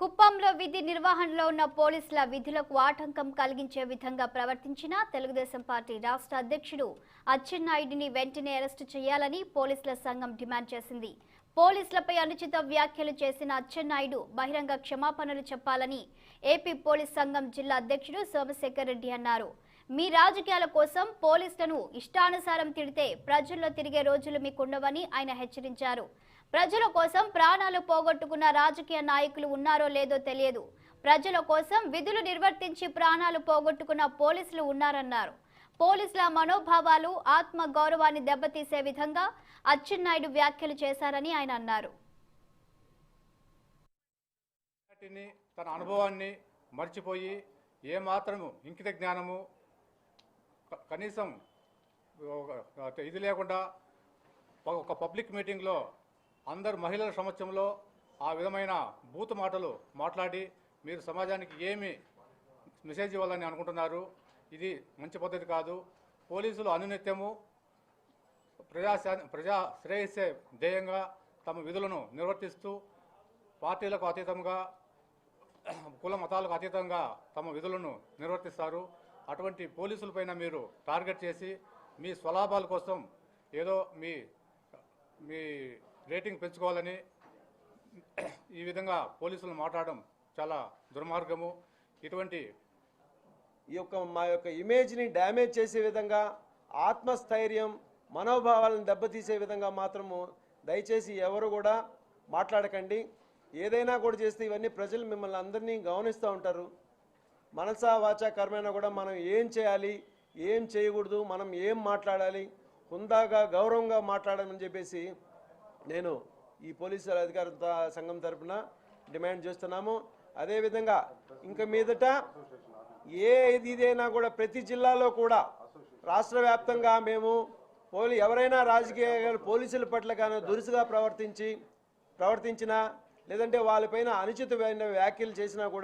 కుప్పంలో విధి నిర్వహణలో ఉన్న పోలీసుల విధులకు ఆటంకం కలిగించే విధంగా ప్రవర్తించిన తెలుగుదేశం పార్టీ రాష్ట్ర అధ్యక్షుడు అచ్చెన్నాయుడిని వెంటనే అరెస్టు చేయాలని పోలీసుల సంఘం డిమాండ్ చేసింది. పోలీసులపై అనుచిత వ్యాఖ్యలు చేసిన అచ్చెన్నాయుడు బహిరంగ క్షమాపణలు చెప్పాలని ఏపీ పోలీస్ సంఘం జిల్లా అధ్యక్షుడు సోమశేఖర్ రెడ్డి అన్నారు. మీ రాజకీయాల కోసం పోలీసులను ఇష్టానుసారం తిడితే ప్రజల్లో తిరిగే రోజులు మీకుండవని ఆయన హెచ్చరించారు. ప్రజల కోసం ప్రాణాలు పోగొట్టుకున్న రాజకీయ నాయకులు ఉన్నారో లేదో తెలియదు. ప్రజల కోసం విధులు నిర్వర్తించి ప్రాణాలు పోగొట్టుకున్న పోలీసులు ఉన్నారన్నారు. పోలీసుల మనోభావాలు, ఆత్మ గౌరవాన్ని దెబ్బతీసే విధంగా అచ్చెన్నాయుడు వ్యాఖ్యలు చేశారని ఆయన అన్నారు. తన అనుభవాన్ని మర్చిపోయి ఏమాత్రము ఇంకిత జ్ఞానము కనీసం ఇది లేకుండా ఒక పబ్లిక్ మీటింగ్లో అందరు మహిళల సమక్షంలో ఆ విధమైన బూతు మాటలు మాట్లాడి మీరు సమాజానికి ఏమి మెసేజ్ ఇవ్వాలని అనుకుంటున్నారు? ఇది మంచి పద్ధతి కాదు. పోలీసులు అనునిత్యము ప్రజా శ్రేయస్సే ధ్యేయంగా తమ విధులను నిర్వర్తిస్తూ పార్టీలకు అతీతంగా, కుల మతాలకు అతీతంగా తమ విధులను నిర్వర్తిస్తారు. అటువంటి పోలీసులపైన మీరు టార్గెట్ చేసి మీ స్వలాభాల కోసం ఏదో మీ రేటింగ్ పెంచుకోవాలని ఈ విధంగా పోలీసులు మాట్లాడడం చాలా దుర్మార్గము. ఇటువంటి మా యొక్క ఇమేజ్ని డ్యామేజ్ చేసే విధంగా, ఆత్మస్థైర్యం, మనోభావాలను దెబ్బతీసే విధంగా మాత్రము దయచేసి ఎవరు కూడా మాట్లాడకండి. ఏదైనా కూడా చేస్తే ఇవన్నీ ప్రజలు మిమ్మల్ని అందరినీ గమనిస్తూ ఉంటారు. మనసా వాచా కర్మైనా కూడా మనం ఏం చేయాలి, ఏం చేయకూడదు, మనం ఏం మాట్లాడాలి, హుందాగా గౌరవంగా మాట్లాడాలని చెప్పేసి నేను ఈ పోలీసుల అధికార సంఘం తరఫున డిమాండ్ చేస్తున్నాము. అదేవిధంగా ఇంక మీదట ఇదైనా కూడా ప్రతి జిల్లాలో కూడా రాష్ట్ర వ్యాప్తంగా మేము ఎవరైనా రాజకీయ పోలీసుల పట్ల కానీ దురుసుగా ప్రవర్తించినా లేదంటే వాళ్ళపైన అనుచితమైన వ్యాఖ్యలు చేసినా కూడా